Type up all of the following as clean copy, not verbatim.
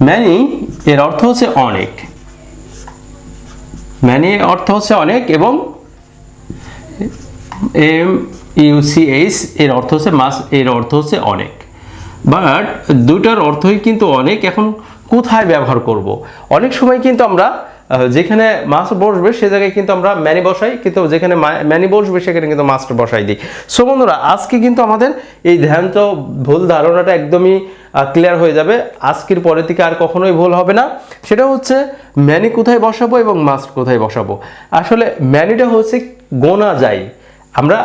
Many এর অর্থ হচ্ছে অনেক, ম্যানি এর অর্থ হচ্ছে অনেক, এবং MUCH এর অর্থ হচ্ছে মাস, এর অর্থ হচ্ছে অনেক। বাট দুটার অর্থই কিন্তু অনেক। এখন কোথায় ব্যবহার করব? অনেক সময় কিন্তু আমরা যেখানে মাস বসবে সে জায়গায় কিন্তু আমরা ম্যানি বসাই, কিন্তু যেখানে ম্যানি বসবে সেখানে কিন্তু মাসটা বসাই দিই। সো বন্ধুরা, আজকে কিন্তু আমাদের এই ধ্যানত ভুল ধারণাটা একদমই ক্লিয়ার হয়ে যাবে। আজকের পরে থেকে আর কখনোই ভুল হবে না। সেটা হচ্ছে ম্যানি কোথায় বসাবো এবং মাস্ট কোথায় বসাবো। আসলে ম্যানিটা হচ্ছে গোনা যায়। আমরা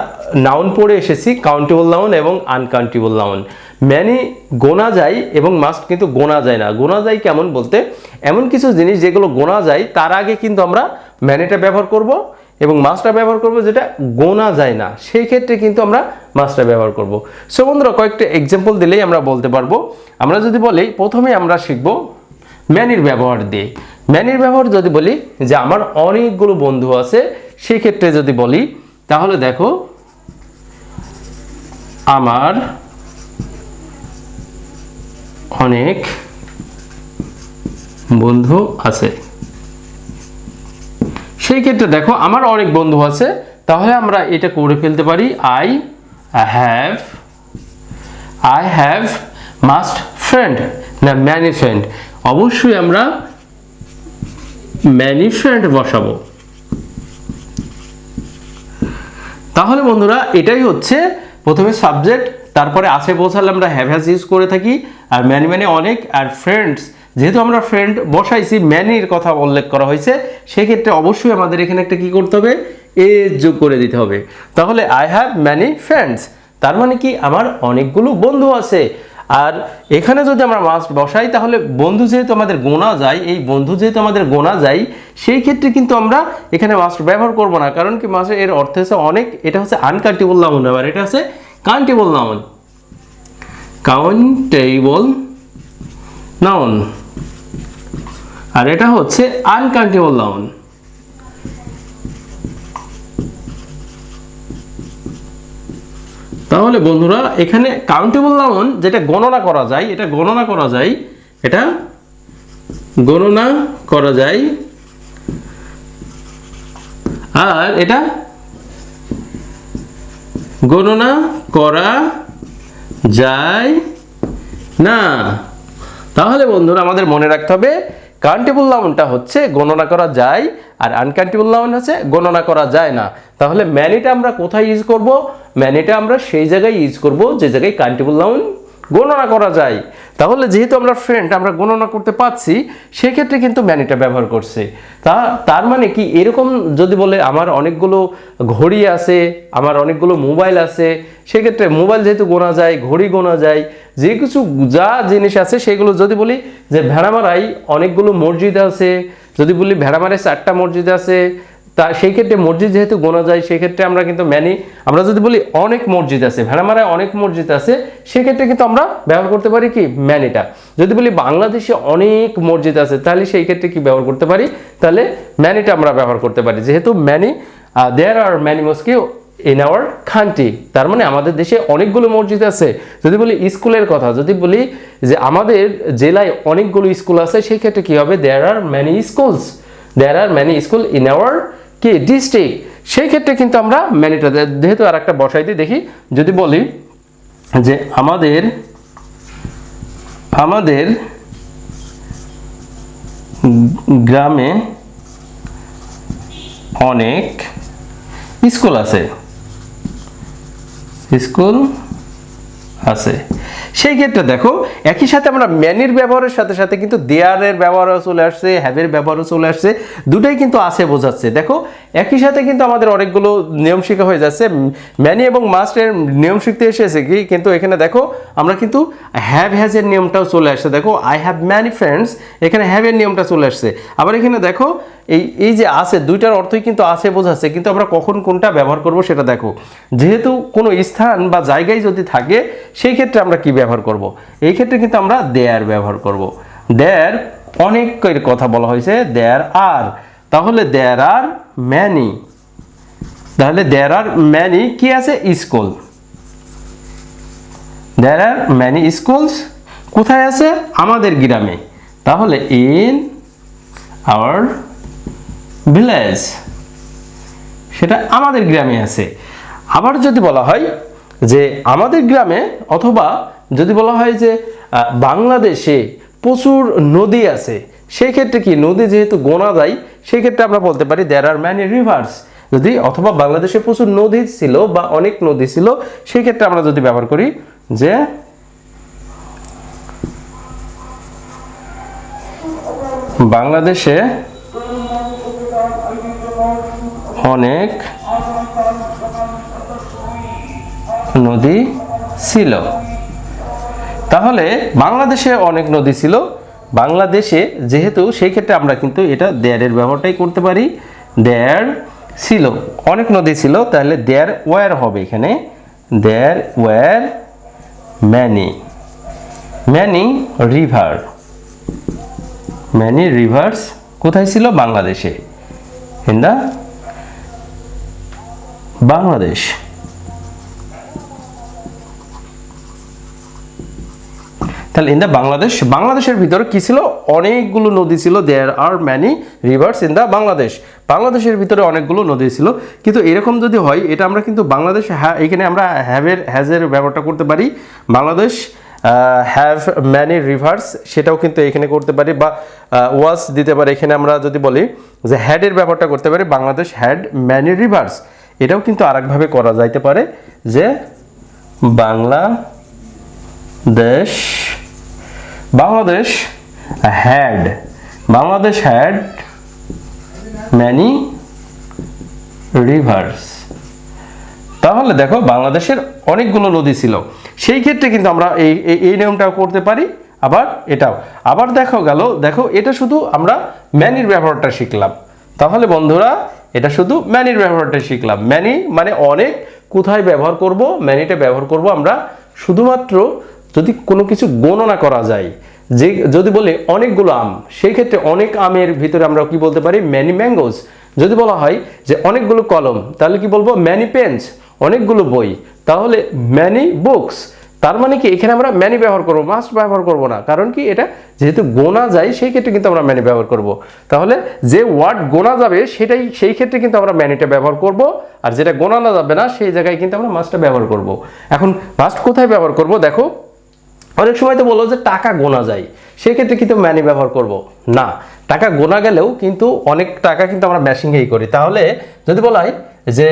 নাউন পড়ে এসেছি, কাউন্টেবল নাউন এবং আনকাউন্টেবল নাউন। ম্যানি গোনা যায় এবং মাস্ট কিন্তু গোনা যায় না। গোনা যায় কেমন বলতে, এমন কিছু জিনিস যেগুলো গোনা যায় তার আগে কিন্তু আমরা ম্যানিটা ব্যবহার করব এবং মাস্টটা ব্যবহার করব, যেটা গোনা যায় না সেই ক্ষেত্রে কিন্তু আমরা মাস্টটা ব্যবহার করব। সো বন্ধুরা, কয়েকটা এক্সাম্পল দিলেই আমরা বলতে পারবো। আমরা যদি বলি, প্রথমে আমরা শিখব ম্যানির ব্যবহার দিয়ে। ম্যানির ব্যবহার যদি বলি যে আমার অনেকগুলো বন্ধু আছে, সেই ক্ষেত্রে যদি বলি তাহলে দেখো, আমার অনেক বন্ধু আছে। সেই ক্ষেত্রে দেখো, আমার অনেক বন্ধু আছে, তাহলে আমরা এটা করে ফেলতে পারি আই হ্যাভ মাস্ট ফ্রেন্ড, না ম্যানি ফ্রেন্ড। অবশ্যই আমরা ম্যানি ফ্রেন্ড বসাবো। তাহলে বন্ধুরা, এটাই হচ্ছে প্রথমে সাবজেক্ট, তারপরে আছে বোঝালে আমরা হ্যাভ হ্যাজ ইউজ করে থাকি, আর ম্যানি মানে অনেক, আর ফ্রেন্ডস যেহেতু আমরা ফ্রেন্ড বসাইছি, ম্যানির কথা উল্লেখ করা হয়েছে, সেক্ষেত্রে অবশ্যই আমাদের এখানে একটা কি করতে হবে, এজ যোগ করে দিতে হবে। তাহলে আই হ্যাভ ম্যানি ফ্রেন্ডস, তার মানে কি আমার অনেকগুলো বন্ধু আছে। আর এখানে যদি আমরা মাস্ট বসাই, তাহলে বন্ধু যেহেতু আমাদের গোনা যায়, এই বন্ধু যেহেতু আমাদের গোনা যায়, সেই ক্ষেত্রে কিন্তু আমরা এখানে মাস্ট ব্যবহার করব না। কারণ কি, মাস্ট এর অর্থ হচ্ছে অনেক, এটা হচ্ছে আনকাউন্টেবল নাউন, আবার এটা হচ্ছে কাউন্টেবল নাউন, কাউন্টেবল নাউন, আর এটা হচ্ছে আনকাউন্টেবল নাউন। তাহলে বন্ধুরা, এখানে কাউন্টেবল নাউন যেটা গণনা করা যায়, এটা গণনা করা যায়, এটা গণনা করা যায়, আর এটা গণনা করা যায় না। তাহলে বন্ধুরা, আমাদের মনে রাখতে হবে কাউন্টেবল নাউনটা হচ্ছে গণনা করা যায়, আর আনকাউন্টেবল নাউন হচ্ছে গণনা করা যায় না। তাহলে ম্যানিটা আমরা কোথায় ইউজ করব? ম্যানিটা আমরা সেই জায়গায় ইউজ করব যে জায়গায় কাউন্টেবল নাউন গণনা করা যায়। তাহলে যেহেতু আমরা ফ্রেন্ড, আমরা গণনা করতে পারছি, সেক্ষেত্রে কিন্তু ম্যানিটা ব্যবহার করছে। তার মানে কি, এরকম যদি বলে আমার অনেকগুলো ঘড়ি আছে, আমার অনেকগুলো মোবাইল আছে, সেক্ষেত্রে মোবাইল যেহেতু গোনা যায়, ঘড়ি গোনা যায়, যে কিছু যা জিনিস আছে সেগুলো যদি বলি যে ভেড়ামারায় অনেকগুলো মসজিদ আছে, যদি বলি ভেড়ামারায় 4টা মসজিদ আছে, তা সেই ক্ষেত্রে মসজিদ যেহেতু গোনা যায়, সেক্ষেত্রে আমরা কিন্তু ম্যানি, আমরা যদি বলি অনেক মসজিদ আছে, ভেড়ামারায় অনেক মসজিদ আছে, সেক্ষেত্রে কিন্তু আমরা ব্যবহার করতে পারি কি, ম্যানিটা। যদি বলি বাংলাদেশে অনেক মসজিদ আছে, তাহলে সেই ক্ষেত্রে কি ব্যবহার করতে পারি, তাহলে ম্যানিটা আমরা ব্যবহার করতে পারি। যেহেতু many, there are many mosque in our country, তার মানে আমাদের দেশে অনেকগুলো মসজিদ আছে। যদি বলি স্কুলের কথা, যদি বলি যে আমাদের জেলায় অনেকগুলো স্কুল আছে, সেই ক্ষেত্রে কি হবে, there are many schools, there are many school in our কি ডিস্ট্রিক্ট। সেই ক্ষেত্রে কিন্তু আমরা ম্যানিটা যেহেতু আর একটা বসাই দিই, দেখি যদি বলি যে আমাদের গ্রামে অনেক স্কুল আছে, স্কুল আছে, সেই ক্ষেত্রে দেখো একই সাথে আমরা ম্যানির ব্যবহারের সাথে সাথে কিন্তু দেয়ারের ব্যবহারও চলে আসছে, হ্যাভের ব্যবহারও চলে আসছে, দুটোই কিন্তু আছে বোঝাচ্ছে। দেখো একই সাথে কিন্তু আমাদের অনেকগুলো নিয়ম শিখা হয়ে যাচ্ছে। ম্যানি এবং মাস্টের নিয়ম শিখতে এসেছে কি, কিন্তু এখানে দেখো আমরা কিন্তু হ্যাভ হ্যাজের নিয়মটাও চলে আসছে। দেখো আই হ্যাভ ম্যানি ফ্রেন্ডস, এখানে হ্যাভের নিয়মটা চলে আসছে। আবার এখানে দেখো এই যে আছে, দুইটার অর্থই কিন্তু আছে বোঝাচ্ছে, কিন্তু আমরা কখন কোনটা ব্যবহার করব সেটা দেখো। যেহেতু কোনো স্থান বা জায়গায় যদি থাকে, সেই ক্ষেত্রে আমরা কি ব্যবহার করব, এই ক্ষেত্রে কিন্তু আমরা দেয়ার ব্যবহার করব। দেয়ার অনেকের কথা বলা হয়েছে, দেয়ার আর, তাহলে দেয়ার আর ম্যানি, তাহলে দেয়ার আর ম্যানি কি আছে, school, there are many schools কোথায় আছে, আমাদের গ্রামে। তাহলে ইন আওয়ার ভিলেজ, সেটা আমাদের গ্রামে আছে। আবার যদি বলা হয় যে আমাদের গ্রামে, অথবা যদি বলা হয় যে বাংলাদেশে প্রচুর নদী আছে, সেই ক্ষেত্রে কি নদী যেহেতু গোনা যায়, সেই ক্ষেত্রে আমরা বলতে পারি দেয়ার আর ম্যানি রিভার্স। যদি অথবা বাংলাদেশে প্রচুর নদী ছিল বা অনেক নদী ছিল, সেই ক্ষেত্রে আমরা যদি ব্যবহার করি যে বাংলাদেশে অনেক নদী ছিল, তাহলে বাংলাদেশে অনেক নদী ছিল, বাংলাদেশে যেহেতু, সেই ক্ষেত্রে আমরা কিন্তু এটা দেয়ারের ব্যবহারটাই করতে পারি। দেয়ার ছিল, অনেক নদী ছিল, তাহলে দেয়ার ওয়ার হবে এখানে, there were many river, many rivers কোথায় ছিল? বাংলাদেশে, ইন দা বাংলাদেশ। তাহলে ইন দা বাংলাদেশ, বাংলাদেশের ভিতরে কি ছিল? অনেকগুলো নদী ছিল। There are many rivers in the Bangladesh, বাংলাদেশের ভিতরে অনেকগুলো নদী ছিল। কিন্তু এরকম যদি হয়, এটা আমরা কিন্তু বাংলাদেশ, এখানে আমরা হ্যাজের ব্যবহারটা করতে পারি। বাংলাদেশ হ্যাভ ম্যানি রিভার্স, সেটাও কিন্তু এখানে করতে পারি, বা ওয়াজ দিতে পারি। এখানে আমরা যদি বলি যে হ্যাডের ব্যবহারটা করতে পারি, বাংলাদেশ হ্যাড ম্যানি রিভার্স, এটাও কিন্তু আরেকভাবে করা যাইতে পারে যে বাংলাদেশ হ্যাড ম্যানি রিভার্স। তাহলে দেখো বাংলাদেশের অনেকগুলো নদী ছিল, সেই ক্ষেত্রে কিন্তু আমরা এই নিয়মটাও করতে পারি। আবার এটাও, আবার দেখো এটা শুধু আমরা ম্যানির ব্যবহারটা শিখলাম। তাহলে বন্ধুরা, এটা শুধু ম্যানির ব্যবহারটা শিখলাম। ম্যানি মানে অনেক, কোথায় ব্যবহার করব? ম্যানিটা ব্যবহার করব আমরা শুধুমাত্র যদি কোনো কিছু গণনা করা যায়। যে যদি বলি অনেকগুলো আম, সেই ক্ষেত্রে অনেক আমের ভিতরে আমরা কি বলতে পারি? Many mangoes. যদি বলা হয় যে অনেকগুলো কলম, তাহলে কি বলবো? ম্যানি পেন্স, অনেকগুলো বই, তাহলে ম্যানি বুকস। তার মানে কি এখানে আমরা ম্যানি ব্যবহার করবো, মাস্ট ব্যবহার করব না। কারণ কি, এটা যেহেতু গোনা যায়, সেই ক্ষেত্রে কিন্তু আমরা ম্যানি ব্যবহার করব। তাহলে যে ওয়ার্ড গোনা যাবে সেই ক্ষেত্রে কিন্তু আমরা ম্যানিটা ব্যবহার করব, আর যেটা গোনা না যাবে না, সেই জায়গায় কিন্তু আমরা মাস্টটা ব্যবহার করব। এখন মাস্ট কোথায় ব্যবহার করব? দেখো অনেক সময় তো বলো যে টাকা গোনা যায়, সেই ক্ষেত্রে কিন্তু ম্যানি ব্যবহার করব না। টাকা গোনা গেলেও কিন্তু অনেক টাকা কিন্তু আমরা ম্যাশিংয়েই করি। তাহলে যদি বলা হয় যে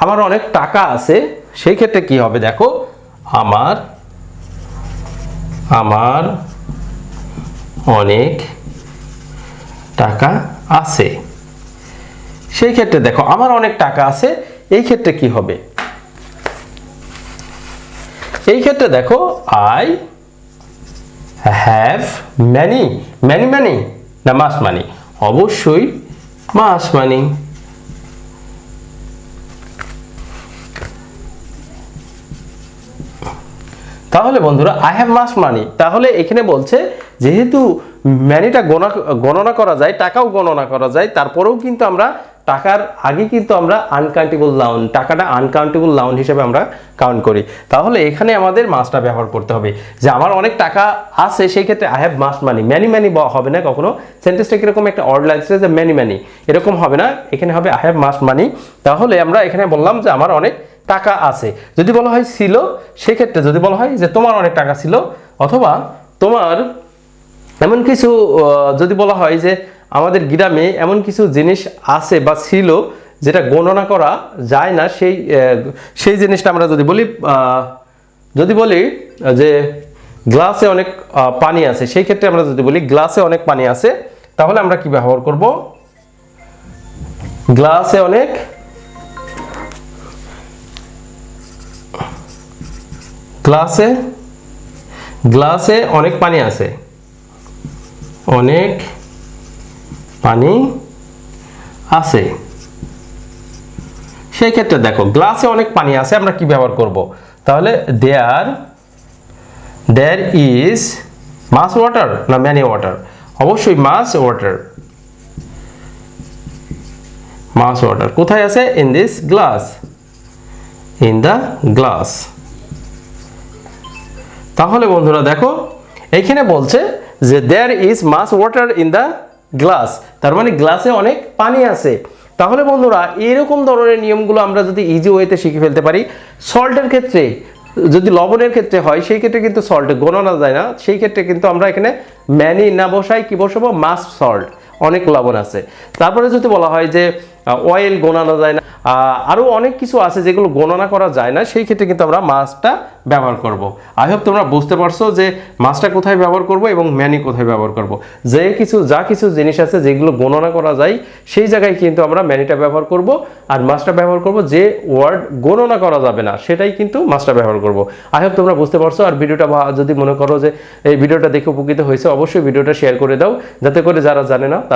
আমার অনেক টাকা আছে, সেই ক্ষেত্রে কি হবে? দেখো আমার অনেক টাকা আছে, সেই ক্ষেত্রে দেখো আমার অনেক টাকা আছে, এই ক্ষেত্রে কি হবে? এই ক্ষেত্রে দেখো আই হ্যাভ ম্যানি না মাস্ট মানি? অবশ্যই মাস্ট মানি। তাহলে বন্ধুরা, আই হ্যাভ মাস্ট মানি, তাহলে এখানে বলছে যেহেতু ম্যানিটা গণনা করা যায়, টাকাও গণনা করা যায়, তারপরেও কিন্তু আমরা টাকার আগে কিন্তু আমরা আনকাউন্টেবল নাউন, টাকাটা আনকাউন্টেবল নাউন হিসেবে আমরা কাউন্ট করি। তাহলে এখানে আমাদের মাস্টটা ব্যবহার করতে হবে যে আমার অনেক টাকা আছে, সেই ক্ষেত্রে I have must money. Many হবে না কখনো, সেন্টেন্সটা কিরকম একটা অর্ড লাগছে যে ম্যানি এরকম হবে না, এখানে হবে আই হ্যাভ মাস্ট মানি। তাহলে আমরা এখানে বললাম যে আমার অনেক টাকা আছে। যদি বলা হয় ছিল, সেক্ষেত্রে যদি বলা হয় যে তোমার অনেক টাকা ছিল, অথবা তোমার এমন কিছু, যদি বলা হয় যে আমাদের গ্রামে এমন কিছু জিনিস আছে বা ছিল যেটা গণনা করা যায় না, সেই জিনিসটা আমরা যদি বলি যে গ্লাসে অনেক পানি আছে, সেই ক্ষেত্রে আমরা যদি বলি গ্লাসে অনেক পানি আছে, তাহলে আমরা কি ব্যবহার করব? গ্লাসে অনেক পানি আছে, অনেক পানি আছে। সেই ক্ষেত্রে দেখো গ্লাসে অনেক পানি আছে, আমরা কি ব্যবহার করব? তাহলে দেয়ার ইজ মাস ওয়াটার না ম্যানি ওয়াটার? অবশ্যই মাস ওয়াটার। কোথায় আছে? In this glass, in the glass. তাহলে বন্ধুরা দেখো, এইখানে বলছে যে there is much water in the glass, তার মানে গ্লাসে অনেক পানি আছে। তাহলে বন্ধুরা এরকম ধরনের নিয়মগুলো আমরা যদি ইজি ওয়েতে শিখে ফেলতে পারি। সল্টের ক্ষেত্রে, যদি লবণের ক্ষেত্রে হয় সেই ক্ষেত্রে কিন্তু সল্ট গোনানো যায় না, সেই ক্ষেত্রে কিন্তু আমরা এখানে ম্যানি না বসাই কি বসাবো, মাস্ট সল্ট, অনেক লবণ আছে। তারপরে যদি বলা হয় যে অয়েল গোনানো যায় না, আরও অনেক কিছু আছে যেগুলো গণনা করা যায় না, সেই ক্ষেত্রে কিন্তু আমরা মাছটা ব্যবহার করব। আই হোপ তোমরা বুঝতে পারছো যে মাছটা কোথায় ব্যবহার করব এবং ম্যানি কোথায় ব্যবহার করব। যা কিছু জিনিস আছে যেগুলো গণনা করা যায় সেই জায়গায় কিন্তু আমরা ম্যানিটা ব্যবহার করব, আর মাছটা ব্যবহার করব যে ওয়ার্ড গণনা করা যাবে না সেটাই কিন্তু মাছটা ব্যবহার করব। আই হোপ তোমরা বুঝতে পারছো। আর ভিডিওটা যদি মনে করো যে এই ভিডিওটা দেখে উপকৃত হয়েছে, অবশ্যই ভিডিওটা শেয়ার করে দাও, যাতে করে যারা জানে না তারা